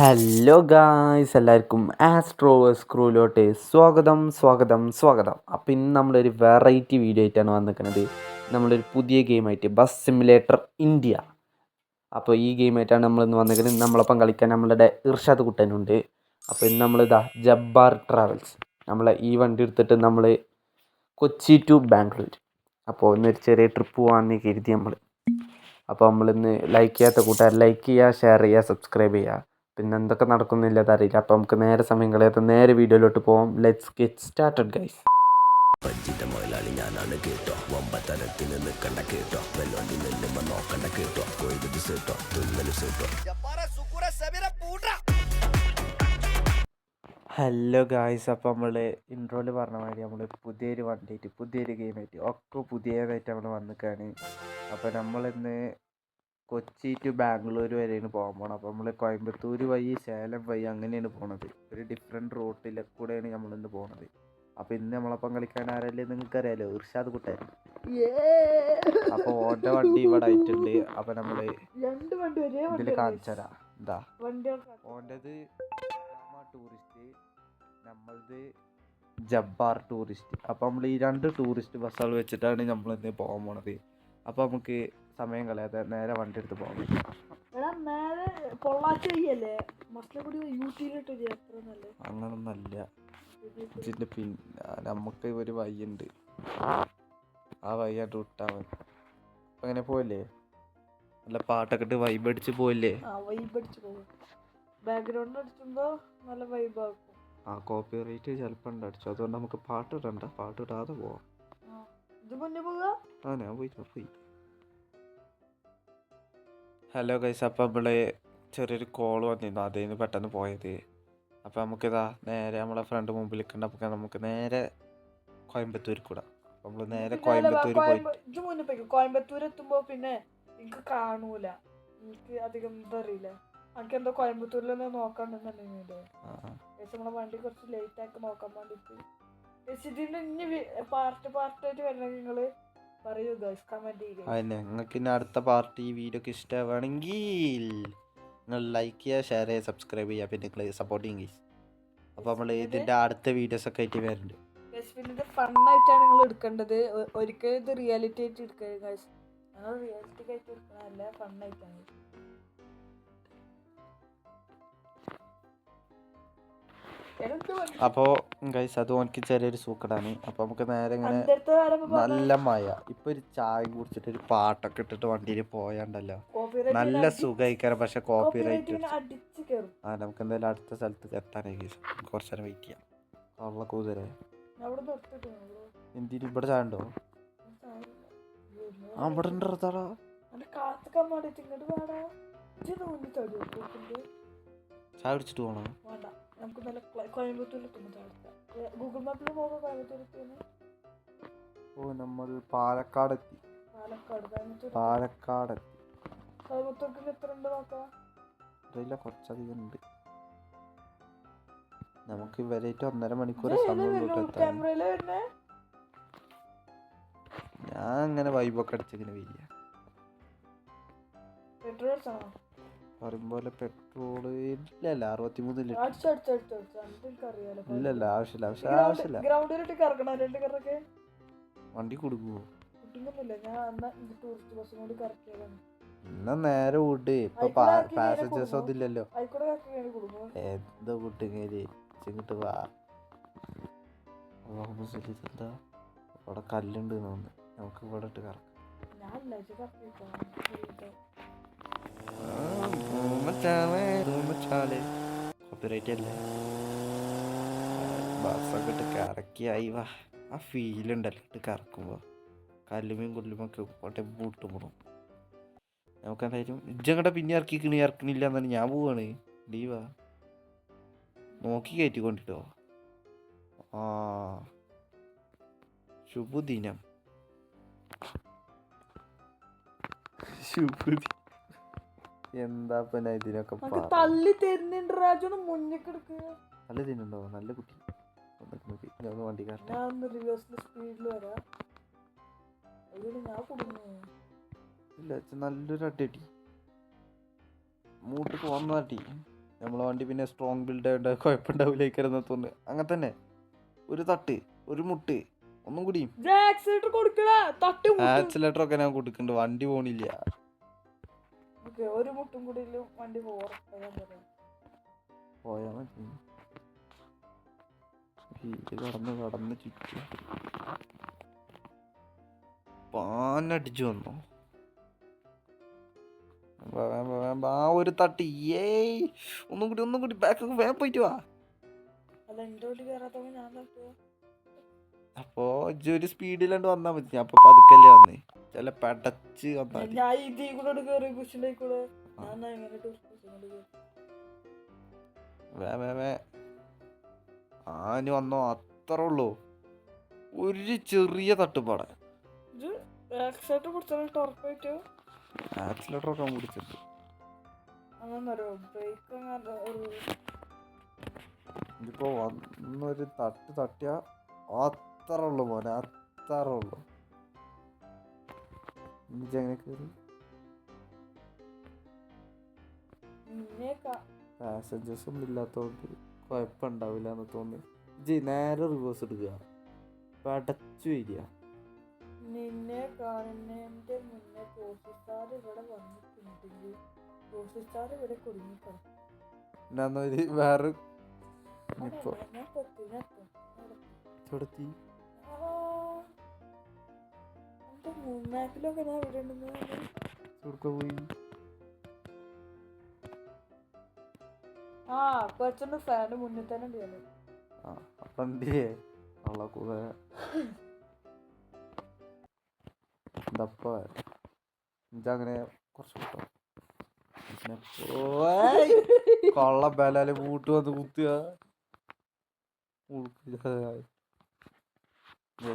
Hello guys, എല്ലാവർക്കും astro സ്ക്രൂലോട്ട് സ്വാഗതം. അപ്പോൾ ഇന്ന് നമ്മളൊരു വെറൈറ്റി വീഡിയോ ആയിട്ടാണ് വന്നിരിക്കുന്നത്. നമ്മളൊരു പുതിയ ഗെയിമായിട്ട് ബസ് സിമുലേറ്റർ ഇന്ത്യ. അപ്പോൾ ഈ ഗെയിമായിട്ടാണ് നമ്മളിന്ന് വന്നിരിക്കുന്നത്. നമ്മളൊപ്പം കളിക്കാൻ നമ്മളുടെ ഇർഷാദ് കുട്ടനുണ്ട്. അപ്പോൾ ഇന്ന് നമ്മളിതാ ജബ്ബാർ ട്രാവൽസ് നമ്മളെ ഈ വണ്ടി എടുത്തിട്ട് നമ്മൾ കൊച്ചി ടു ബാംഗ്ലൂർ. അപ്പോൾ ഇന്നൊരു ചെറിയ ട്രിപ്പ് പോകാമെന്ന് കരുതി നമ്മൾ. അപ്പോൾ നമ്മളിന്ന് ലൈക്ക് ചെയ്യാത്ത കൂട്ടുകാർ ലൈക്ക് ചെയ്യുക, ഷെയർ ചെയ്യുക, സബ്സ്ക്രൈബ് ചെയ്യുക. പിന്നെ എന്തൊക്കെ നടക്കുന്നില്ല അതറിയില്ല. അപ്പോൾ നമുക്ക് നേരെ സമയം കളയാത്ത നേരെ വീഡിയോയിലോട്ട് പോകാം. Let's get started guys. പഞ്ചിന്റെ മുതലാളി ഞാനാണ് കേട്ടോ, വമ്പത്തരത്തിന് നിൽക്കണ്ട കേട്ടോ, വെല്ലോണ്ടി നെല്ലുമ്പോ നോക്കണ്ട കേട്ടോ, കൊയ്ത് സേട്ടോ തുന്നല് സേട്ടോ. ഹലോ ഗായ്സ്, അപ്പോൾ നമ്മൾ ഇൻട്രോയിൽ പറഞ്ഞ മാതിരി നമ്മൾ പുതിയൊരു വണ്ടിയായിട്ട് പുതിയൊരു ഗെയിമായിട്ട് ഒക്കെ പുതിയതായിട്ട് നമ്മൾ വന്നിക്കാണ്. അപ്പോൾ നമ്മളിന്ന് കൊച്ചി ടു ബാംഗ്ലൂർ വരെയാണ് പോകാൻ പോകണം. അപ്പോൾ നമ്മൾ കോയമ്പത്തൂർ വഴി സേലം വഴി അങ്ങനെയാണ് പോണത്. ഒരു ഡിഫറെൻറ്റ് റൂട്ടിൽ കൂടെയാണ് നമ്മളിന്ന് പോണത്. അപ്പോൾ ഇന്ന് നമ്മളപ്പം കളിക്കാൻ ആരല്ലേ നിങ്ങൾക്കറിയാലോ, ഇർഷാദ് കുട്ടൻ. അപ്പോൾ ഓൻ്റെ വണ്ടി ഇവിടെ ആയിട്ടുണ്ട്. അപ്പോൾ നമ്മൾ ഇതിൽ കാണിച്ചു തരാം. എന്താ ഓൻ്റെത് ടൂറിസ്റ്റ്, നമ്മളത് ജബ്ബാർ ടൂറിസ്റ്റ്. അപ്പോൾ നമ്മൾ ഈ രണ്ട് ടൂറിസ്റ്റ് ബസ്സുകൾ വെച്ചിട്ടാണ് നമ്മളിന്ന് പോകാൻ പോണത്. അപ്പോൾ നമുക്ക് സമയം കളയാതെ നേരെ വണ്ടി എടുത്ത് പോകാം. അങ്ങനൊന്നല്ല, ഇതിൻ്റെ പിന്നെ നമുക്ക് ഒരു വഴിയുണ്ട്, ആ വഴിയായിട്ട് വിട്ടാൽ മതി. അങ്ങനെ പോയല്ലേ, നല്ല പാട്ടൊക്കെ ഇട്ട് വൈബ് അടിച്ച് പോയില്ലേ. ആ കോപ്പി റൈറ്റ് ചിലപ്പോൾ ഉണ്ട് അടിച്ചു. അതുകൊണ്ട് നമുക്ക് പാട്ട് ഇടണ്ട, പാട്ട് ഇടാതെ പോവാം. ആ ഞാൻ പോയി. ഹലോ ഗൈസ്, അപ്പോൾ നമ്മൾ ചെറിയൊരു കോൾ വന്നിരുന്നു, അതിൽ നിന്ന് പെട്ടെന്ന് പോയത്. അപ്പോൾ നമുക്കിതാ നേരെ നമ്മളെ ഫ്രണ്ട് മുമ്പിൽ നിൽക്കണ്ട. അപ്പോൾ നമുക്ക് നേരെ കോയമ്പത്തൂർ കൂടാ. അപ്പോൾ നമ്മൾ നേരെ കോയമ്പത്തൂർ എത്തുമ്പോ പിന്നെ എനിക്ക് കാണൂല, എനിക്ക് അധികം ഇതറിയില്ല. എനിക്ക് എന്തോ കോയമ്പത്തൂരിലൊന്ന് നോക്കാണ്ടെന്നുണ്ടെങ്കിലേ നമ്മളെ വണ്ടി കുറച്ച് ലേറ്റ് ആക്കി നോക്കാൻ വേണ്ടിട്ട് ഇതിന്റെ ഇനി പാർട്ടായിട്ട് വരണമെങ്കിൽ നിങ്ങള് പറയൂ ഗൈസ്, കമന്റ് ചെയ്യുക. അതന്നെ, നിങ്ങൾക്ക് ഇനി അടുത്ത പാർട്ട് ഈ വീഡിയോക്ക് ഇഷ്ടമാണെങ്കിൽ നിങ്ങൾ ലൈക്ക് ചെയ്യുക, ഷെയർ ചെയ്യുക, സബ്സ്ക്രൈബ് ചെയ്യുക, പിന്നെ നിങ്ങൾ സപ്പോർട്ട് ചെയ്യും ഗൈസ്. അപ്പോൾ നമ്മൾ ഇതിൻ്റെ അടുത്ത വീഡിയോസൊക്കെ ആയിട്ട് വരുന്നുണ്ട്. പിന്നെ ഇത് ഫണ്ണായിട്ടാണ് നിങ്ങൾ എടുക്കേണ്ടത്, ഒരിക്കലും ഇത് റിയാലിറ്റി ആയിട്ട് എടുക്കരുത് ഗൈസ്. ഞങ്ങൾ റിയാലിറ്റി ആയിട്ട് എടുക്കണതല്ല, ഫണ്ണായിട്ടാണ്. അപ്പോൾ ഗൈസ് അത് ഓനിക്ക് ചെറിയൊരു സൂക്കടാണ്. അപ്പോൾ നമുക്ക് നേരെ ഇങ്ങനെ നല്ല മഴ, ഇപ്പോൾ ഒരു ചായ കുടിച്ചിട്ട് ഒരു പാട്ടൊക്കെ ഇട്ടിട്ട് വണ്ടിയിൽ പോയാണ്ടല്ലോ നല്ല സുഖമായിക്കാരം. പക്ഷെ കോപ്പി റൈറ്റ് ആ നമുക്ക് എന്തായാലും അടുത്ത സ്ഥലത്ത് എത്താനായി ഗൈസ്. കുറച്ച് നേരം വെയിറ്റ് ചെയ്യാം. ഉള്ള കൂതരേ എന്തിനും ഇവിടെ ചായ ഉണ്ടോ? ആ ഇവിടെ ഉണ്ടോടാ, ചായ കുടിച്ചിട്ട് പോകണം. നമുക്ക് നല്ല കോയമ്പത്തൂരിലെത്തുമ്പോൾ ഗൂഗിൾ മാപ്പിൽ പോകാം. കോയമ്പത്തൂരെത്തുന്നു. ഓ നമ്മൾ പാലക്കാട് എത്തി. കോയമ്പത്തൂർക്ക് എത്ര ഉണ്ട് നോക്കാം. അറിയില്ല, കുറച്ചധികം ഉണ്ട്. നമുക്ക് ഇവരായിട്ട് 1.5 മണിക്കൂർ സമയം എത്താൻ. ഞാൻ അങ്ങനെ വൈബൊക്കെ അടിച്ചിങ്ങനെ വരിക. പറയുമ്പോലെ പെട്രോള് ഇല്ലല്ല 63 ലിറ്റർ ഇല്ലല്ല, ആവശ്യമില്ല. വണ്ടി കൊടുക്കുവോ? എന്നാ നേരെ വിട്, ഇപ്പൊ പാസഞ്ചേഴ്സ് ഒന്നും ഇല്ലല്ലോ. എന്താ കൂട്ടുകാരി ഇങ്ങോട്ട് വാ. എന്താ അവിടെ കല്ലുണ്ട് തോന്നുന്നു, നമുക്ക് ഇവിടെ ഇട്ട് കറക്കാം. കോപ്പിറൈറ്റ് അല്ലേ, ബസ്സൊക്കെ ഇട്ട് കറക്കിയായി വാ. ആ ഫീലുണ്ടല്ലോ ഇട്ട് കറക്കുമ്പോൾ, കല്ലുമേയും കൊല്ലുമൊക്കെ കോട്ടെ പൂട്ടുമ്പോഴും. നമുക്ക് എന്തായാലും ഇജ്ജങ്ങടെ പിന്നെ ഇറക്കണില്ല എന്നാണ് ഞാൻ പോവാണ്. ലീവാ നോക്കി കയറ്റിക്കൊണ്ടിട്ടോ. ആ ശുഭദിനം. എന്താ പിന്നെ ഇതിനൊക്കെ തള്ളി തരുന്നുണ്ട് രാജു, മുന്നിക്കെടുക്കുക. നല്ല തിന്നുണ്ടോ? നല്ല കുട്ടി. വണ്ടി ഇല്ല, നല്ലൊരു അടി മൂട്ടിക്ക് വന്ന അടി. നമ്മളെ വണ്ടി പിന്നെ സ്ട്രോങ് ബിൽഡ് ആയിട്ട് കുഴപ്പമുണ്ടാവില്ലേക്കാരെന്ന് തോന്നുന്നു. അങ്ങനെ തന്നെ ഒരു തട്ട്, ഒരു മുട്ട്, ഒന്നും കൂടിയും ആക്സിലേറ്റർ ഒക്കെ ഞാൻ കൊടുക്കുന്നുണ്ട്. വണ്ടി പോണില്ല. ഒരു മുട്ടും കൂടി വണ്ടി പോയാ മതി. കടന്ന് ചുറ്റും പാനടിച്ചു വന്നു. ആ ഒരു തട്ടി. ഏയ് ഒന്നും കൂടി ബാക്ക് വേഗം പോയിട്ട് വാ. അപ്പോ ഒരു സ്പീഡിലാണ്ട് വന്നാ മതി. ഞാൻ അപ്പൊ പതുക്കല്ലേ വന്നേ. ചില പടച്ച് വന്നാ ആന് വന്നോ, അത്ര ഉള്ളൂ. ഒരു ചെറിയ തട്ടുപാട. ആക്സിലേറ്റർ ഒക്കെ പിടിച്ചത്. ഇതിപ്പോ വന്നൊരു തട്ടിയ അത്ര ഉള്ളു മോനെ, അത്ര ഉള്ളു. എങ്ങനെ കേറി പാസഞ്ചേഴ്സ് ഒന്നും ഇല്ലാത്തോണ്ട് കുഴപ്പമുണ്ടാവില്ല എന്ന് തോന്നി. നേരെ റിവേഴ്സ് എടുക്കുക, പടച്ചു വരിക. നിന്നെ കാണുന്നതിന്റെ മുന്നേ പോസിസ്റ്റാർ ഇവിടെ വന്നിട്ടുണ്ടെങ്കിൽ പോസിസ്റ്റാർ ഇവിടെ കുടുങ്ങിക്കളി. വേറെ മൂന്നാക്കിലൊക്കെ ഞാൻ ഇവിടെ പോയി. കുറച്ചൊന്ന് ഫാന് മുന്നിൽ തന്നെ ഉണ്ട്. അപ്പൊ എന്തിയേ ഉള്ള കൂടെ അങ്ങനെ കുറച്ച് കിട്ടോ. കൊള്ള ബലാല് കൂട്ട് വന്ന് കുത്തുക.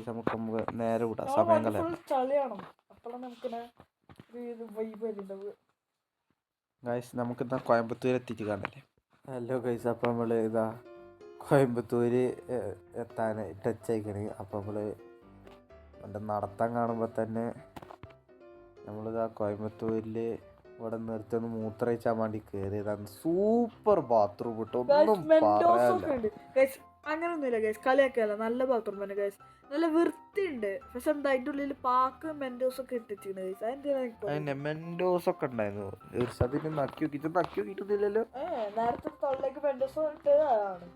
നമുക്ക് നേരെ വിടാം, സമയം കളയാം. ഗൈസ് നമുക്കിന്നാ കോയമ്പത്തൂർ എത്തിയിട്ട് കാണല്ലേ. ഹലോ ഗൈസ്, അപ്പം നമ്മൾ ഇതാ കോയമ്പത്തൂർ എത്താൻ ടച്ച് ആയിക്കണേ. അപ്പം നമ്മൾ എൻ്റെ നടത്താൻ കാണുമ്പോൾ തന്നെ നമ്മളിതാ കോയമ്പത്തൂരിൽ ഇവിടെ നിർത്തി മൂത്രയിച്ചാൻ വേണ്ടി കയറിയതാണ്. സൂപ്പർ ബാത്റൂം കിട്ടും, ഒന്നും പറയാനില്ല. അങ്ങനൊന്നുമില്ല ഗൈസ്, കളിയൊക്കെയല്ല, നല്ല ബാത്റൂം തന്നെ ഗൈസ്, നല്ല വൃത്തിയുണ്ട്. പക്ഷെ എന്താ അതിന്റെ ഉള്ളിൽ പാക്ക് മെൻഡോസ് ഒക്കെ ഇട്ടിട്ടുണ്ട് ഗൈസ്. മെൻഡോസ് ഒക്കെ ഉണ്ടായിരുന്നു. നക്കി നോക്കിയിട്ടില്ലല്ലോ. നേരത്തെ തൊള്ളേക്ക് മെൻഡോസ് ഇട്ടതാണ്.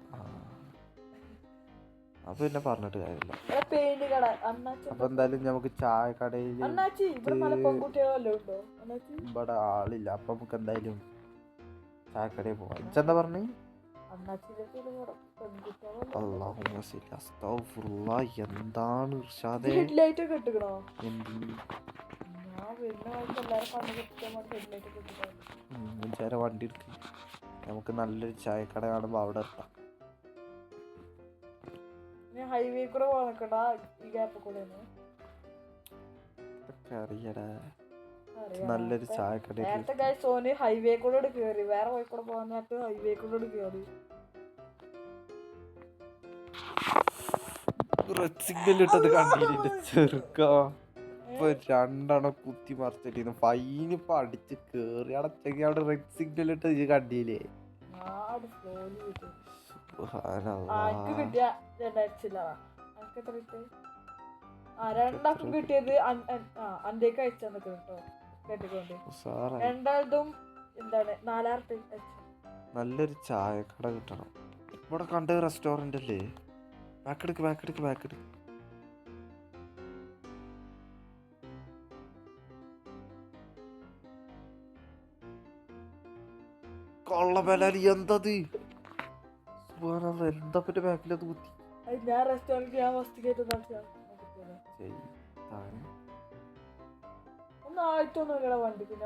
അപ്പൊ പിന്നെ പറഞ്ഞിട്ട് കാര്യമില്ല. പെയിന്റ് കട അപ്പൊ എന്തായാലും നമുക്ക് ചായ കടയിൽ ഇവിടെ ആളില്ല. അപ്പൊ നമുക്ക് എന്തായാലും ചായക്കടയിൽ പോവാം. എന്താ പറഞ്ഞു? എന്താണ് വണ്ടി എടുക്ക്. നമുക്ക് നല്ലൊരു ചായക്കട കാണുമ്പോ അവിടെ എത്താം. ഹൈവേ കൂടെ പോകാൻ ഈ ഗ്യാപ്പ് കൂടെ അറിയടാ, നല്ലൊരു ചായക്കട. നേരത്തെ സോനി ഹൈവേ കൂടെ കേറി, വേറെ കോഴിക്കോട് പോകാൻ നേരത്തെ ഹൈവേ കൂടെ കേറി. സിഗ്നൽ ഇട്ടത് കണ്ടില്ല ചെറുക്കാ. ഇപ്പൊ രണ്ടെണ്ണം കുത്തി മറിച്ചിട്ടിരുന്നു. ഫൈന് ഇപ്പൊ അടിച്ച് കേറി അടച്ചെങ്കിൽ അവിടെ റെഡ് സിഗ്നൽ ഇട്ട് കണ്ടില്ലേ. രണ്ടാക്കും കിട്ടിയത് അന്തേക്ക് അയച്ചാന്ന് കേട്ടോ. കേട്ടിക്കൊണ്ട് രണ്ടാമതും എന്താണ് 4000 നല്ലൊരു ചായക്കട കിട്ടണം. ഇവിടെ കണ്ട റെസ്റ്റോറന്റ് അല്ലേ. ബാക്കെടുക്ക്. കൊള്ള ബലാലി എന്തത് എന്താ പറ്റ ബാക്കിലത് കുത്തി. ഞാൻ റെസ്റ്റോറന്റ് ഞാൻ ഫസ്റ്റ് കേട്ട് ഒന്നായിട്ടൊന്നുമില്ല വണ്ടി. പിന്നെ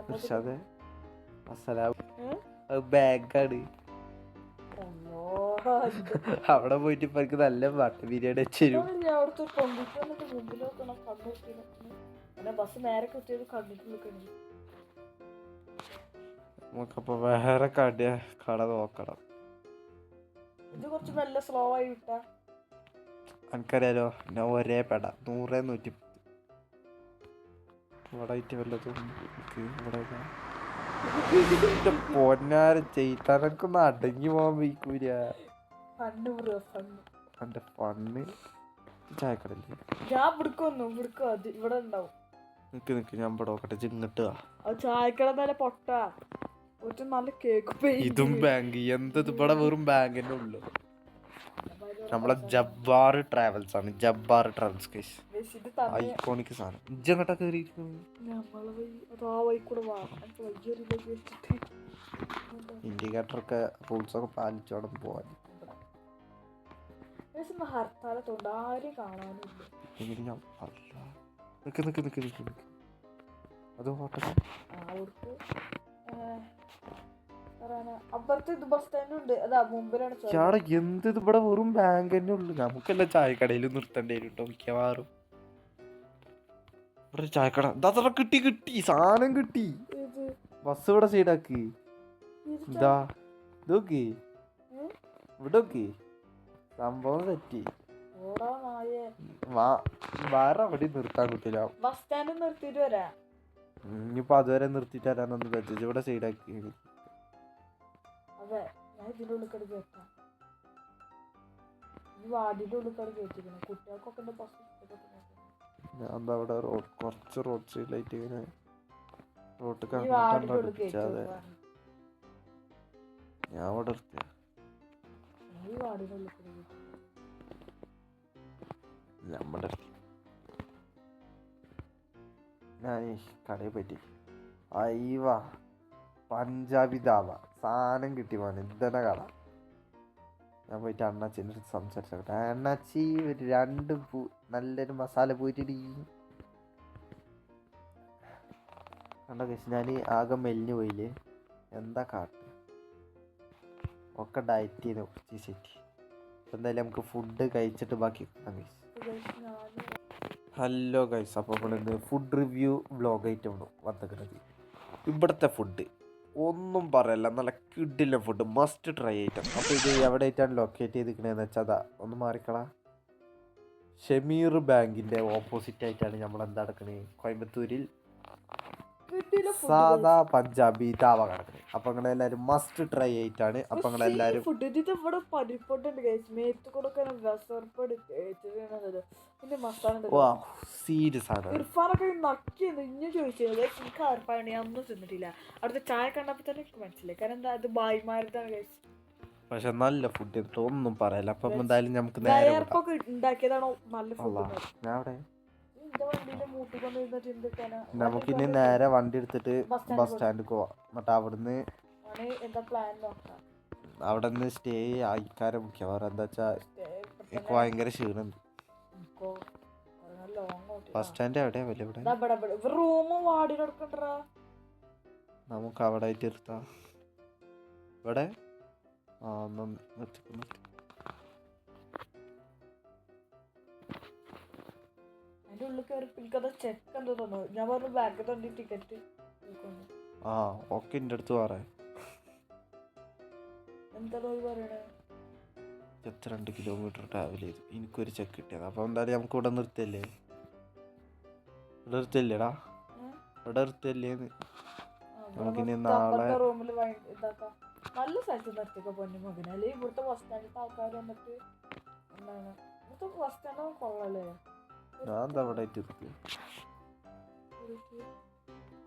ബാഗാണ്. അവിടെ പോയിട്ട് ഇപ്പൊ എനിക്ക് നല്ല മട്ടൻ ബിരിയാണി വെച്ചുതരും. ബസ് നേരെ കുത്തിയത് കണ്ടിട്ട് നമുക്കപ്പൊ വേറെ കട നോക്കണം. ഇത് കുറച്ച് നല്ല സ്ലോ ആയി വിട്ടാ. എനിക്കറിയാലോ, ഞാൻ ഒരേ പെട 100 110 ഇവിടെ വല്ലതും ഇവിടെ എന്റെ പൊന്നാരം ചെയ്താനൊക്കൊന്ന് അടങ്ങി പോകാൻ വയ്ക്കൂല. Fun bro fun. എന്റെ ഫണ്ണ് ചായക്കടല്ലേ. ഞാൻ പിടിക്കോ അത് ഇവിടെ ഉണ്ടാവും. നിക്ക് ഞാൻ ഇവിടെ നോക്കട്ടെ. ചിങ്ങട്ട് അത് ചായക്കട നല്ല പൊട്ട ഒരു നല്ല കേക്ക് ഇതും ബാങ്ക് എന്തത് ഇവിടെ വെറും ബാങ്ക് തന്നെ ഉള്ളു. നമ്മളെ ജബ്ബാർ ട്രാവൽസ് ആണ്. ജബ്ബാർ ട്രാവൽസ് കേസ് ഐക്കോണിക് സാധനം. ഇജ്ജങ്ങട്ടാ കേറിയിരിക്കുന്നത്. ഇൻഡിക്കേറ്ററൊക്കെ റൂൾസൊക്കെ പാലിച്ചോടെ പോവാൻ. ഹർത്താലത്തോണ്ട് ആരും കാണാനില്ല. നിക്ക് അത് ഹോട്ടൽ അപ്പുറത്ത് ഇത് ബസ് സ്റ്റാൻഡ് ഉണ്ട്. അതാ മുമ്പിലാണ്. ചാട എന്ത് ഇവിടെ വെറും ബാങ്ക് തന്നെ ഉള്ളു. നമുക്കെല്ലാം ചായക്കടയിൽ നിർത്തേണ്ടി വരും കേട്ടോ മിക്കവാറും. ഇവിടെ ചായക്കട എന്താ കിട്ടി സാധനം കിട്ടി. ബസ് ഇവിടെ സൈഡാക്കി. ഇതാ ഇതൊക്കെ ഇവിടെ സംഭവം തെറ്റി. വേറെ അവിടെ നിർത്താൻ കിട്ടില്ല. ബസ് സ്റ്റാൻഡ് നിർത്തിയിട്ട് വരാ. ഇനിയിപ്പോ അതുവരെ നിർത്തിയിട്ട് വരാനൊന്നും പറ്റില്ല. ഇവിടെ സൈഡാക്കി. അതെ ഞാൻ ഇതിന്റെ ഉള്ളിൽ കട കേട്ടാ. ഈ വാർഡിന്റെ ഉള്ളിൽ കട കേട്ടിരിക്കണം. കുട്ടികൾക്കൊക്കെ ഞാൻ എന്താ അവിടെ കുറച്ച് റോഡ് സൈഡിലായിട്ട് ഇങ്ങനെ റോഡ് ബസ് ഞാൻ അവിടെ നിർത്തിയ ഈ വാർഡിന്റെ ഉള്ളിൽ കട നമ്മുടെ ഞാൻ കടയിൽ പറ്റി അയ്യവാ പഞ്ചാബി ധാബ സാധനം കിട്ടി പോവാൻ. ഇതന്നെ കട. ഞാൻ പോയിട്ട് അണ്ണാച്ചിൻ്റെ അടുത്ത് സംസാരിച്ചോട്ടെ. അണ്ണാച്ചി ഒരു 2 നല്ലൊരു മസാല പോയിട്ടിടി. കണ്ടോ കേസ് ഞാൻ ആകെ മെലിഞ്ഞു പോയില്ലേ. എന്താ കാട്ട് ഒക്കെ ഡയറ്റ് ചെയ്ത് കുറച്ച് സെറ്റ്. എന്തായാലും നമുക്ക് ഫുഡ് കഴിച്ചിട്ട് ബാക്കി ഗൈസ്. ഹലോ ഗൈസ്, അപ്പോൾ നമ്മളിന്ന് ഫുഡ് റിവ്യൂ വ്ളോഗായിട്ട് വന്നിരിക്കുന്നത്. ഇവിടുത്തെ ഫുഡ് ഒന്നും പറയല്ല, നല്ല കിഡിലെ ഫുഡ്, മസ്റ്റ് ട്രൈ ഐറ്റം. അപ്പോൾ ഇത് എവിടെ ആയിട്ടാണ് ലൊക്കേറ്റ് ചെയ്തിരിക്കണതെന്ന് വെച്ചാൽ അതാ ഒന്ന് മാറിക്കളാ. ഷമീർ ബാങ്കിൻ്റെ ഓപ്പോസിറ്റ് ആയിട്ടാണ് നമ്മൾ എന്താ നടക്കുന്നത്, കോയമ്പത്തൂരിൽ സാദാ പഞ്ചാബി ധാബ കിടക്കുന്നത്. അപ്പോൾ അങ്ങനെ എല്ലാവരും മസ്റ്റ് ട്രൈ ആയിട്ടാണ്. അപ്പോൾ അങ്ങനെ എല്ലാവരും സീരിയസ് ആണ്. ഇർഫാനൊക്കെ നക്കിയത് ഇഞ്ഞ ചോദിച്ചത് എനിക്ക് ആർപ്പാണ് ഞാൻ ഒന്നും തിന്നിട്ടില്ല. അവിടുത്തെ ചായ കണ്ടപ്പോൾ തന്നെ എനിക്ക് മനസ്സിലായി. കാരണം എന്താ അത് ബായിമാരതാണ് കഴിച്ചത്. പക്ഷെ നല്ല ഫുഡ് ഒന്നും പറയല്ല. അപ്പം എന്തായാലും നമുക്ക് നേരെ ഉണ്ടാക്കിയതാണോ നല്ല ഫുഡ്. ഞാൻ അവിടെ നമുക്കിനി നമുക്കിനി നേരെ വണ്ടി എടുത്തിട്ട് ബസ് സ്റ്റാൻഡിൽ പോവാം. എന്നിട്ട് അവിടുന്ന് അവിടെ നിന്ന് സ്റ്റേ ആയിക്കാരെ മുഖ്യം. വേറെ എന്താ വെച്ചാൽ എനിക്ക് ഭയങ്കര ക്ഷീണുണ്ട്. ബസ് സ്റ്റാൻഡ് എവിടെയാ വലിയ ഇവിടെ നമുക്ക് അവിടെ ആയിട്ട് നിർത്താം. ഇവിടെ നിർത്തിക്കുന്നു. അതിന്റെ ഉള്ളിൽ കയറി എനിക്കത് ചെക്ക് എന്തോ തോന്നുന്നു. ഞാൻ പറഞ്ഞു ബാഗ് തൊണ്ടി ടിക്കറ്റ് ഓക്കെ എൻ്റെ അടുത്ത് പറയാം. എന്താണോ പറയണേ? 2 കിലോമീറ്റർ ട്രാവൽ ചെയ്തു എനിക്കൊരു ചെക്ക് കിട്ടിയത്. അപ്പോൾ എന്തായാലും നമുക്ക് ഇവിടെ നിർത്തിയല്ലേ. ഇവിടെ നിർത്തിയല്ലേടാ, ഇവിടെ നിർത്തിയല്ലേന്ന്. നമുക്കിനി നാളെ റൂമിൽ ഇതാക്കാം. നല്ല സ്ഥലത്ത് നിർത്തിയൊക്കെ പൊന്നു മകനെ. അല്ലെങ്കിൽ ഇവിടുത്തെ ബസ് സ്റ്റാൻഡിലത്തെ ആൾക്കാർ വന്നിട്ട് എന്താണ് ഇവിടുത്തെ ബസ് സ്റ്റാൻഡ് കൊള്ളല്ലേ. ഞാൻ എന്താ അവിടെ ആയിട്ട് നിർത്തി.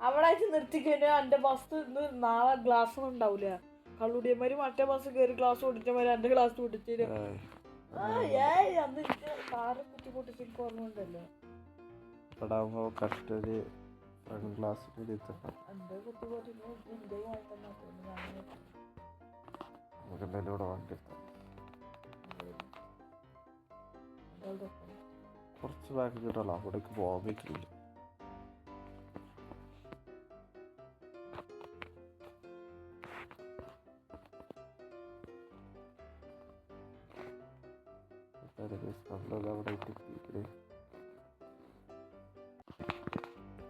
അവിടെ ആയിട്ട് നിർത്തിക്കഴിഞ്ഞാൽ എൻ്റെ ബസ് ഇന്ന് നാളെ ഗ്ലാസ് ഒന്നും ഉണ്ടാവില്ല. കള്ളുടിയന്മാര് മറ്റേ ബസ് കയറി ഗ്ലാസ് ഓടിച്ചമാര് എൻ്റെ ഗ്ലാസ് ഓടിച്ചിട്ട് അന്ന് കാറ് കുത്തി പൊട്ടിച്ച് എനിക്ക് ഓർമ്മ ഉണ്ടല്ലോ. ഇവിടെ ആകുമ്പോൾ കറക്റ്റ് ഒരു ഫ്രണ്ട് ഗ്ലാസ് എൻ്റെ കുത്തി പൊട്ടിച്ച് എൻ്റെ വാങ്ങിക്കാൻ നമുക്ക് എന്തായാലും ഇവിടെ വണ്ടി എടുത്താൽ കുറച്ച് ബാക്ക് കിട്ടല്ലോ. അവിടേക്ക് പോകാൻ പറ്റില്ല.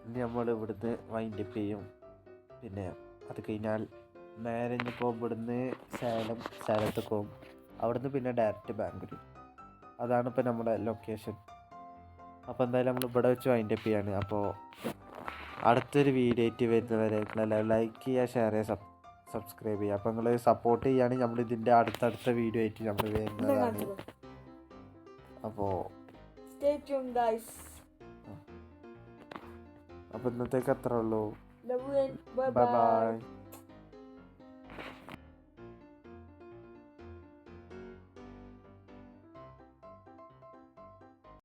ഇനി നമ്മൾ ഇവിടുന്ന് വൈൻഡപ്പ് ചെയ്യും. പിന്നെ അത് കഴിഞ്ഞാൽ നേരെ ഇനിയിപ്പോൾ ഇവിടുന്ന് സേലത്തേക്ക് പോകും. അവിടുന്ന് പിന്നെ ഡയറക്റ്റ് ബാംഗ്ലൂർ. അതാണ് ഇപ്പോൾ നമ്മുടെ ലൊക്കേഷൻ. അപ്പോൾ എന്തായാലും നമ്മൾ ഇവിടെ വെച്ച് വൈൻഡപ്പ് ചെയ്യാണ്. അപ്പോൾ അടുത്തൊരു വീഡിയോ ആയിട്ട് വരുന്നവരെ ലൈക്ക് ചെയ്യുക, ഷെയർ ചെയ്യുക, സബ്സ്ക്രൈബ് ചെയ്യുക. അപ്പോൾ നിങ്ങൾ സപ്പോർട്ട് ചെയ്യുകയാണെങ്കിൽ നമ്മൾ ഇതിൻ്റെ അടുത്തടുത്ത വീഡിയോ ആയിട്ട് നമ്മൾ വരുന്നതാണ്. അപ്പോൾ Stay tuned, guys. അപ്പോൾ ഇന്നത്തേക്ക് അത്രേ ഉള്ളൂ. Love you and bye bye bye. By.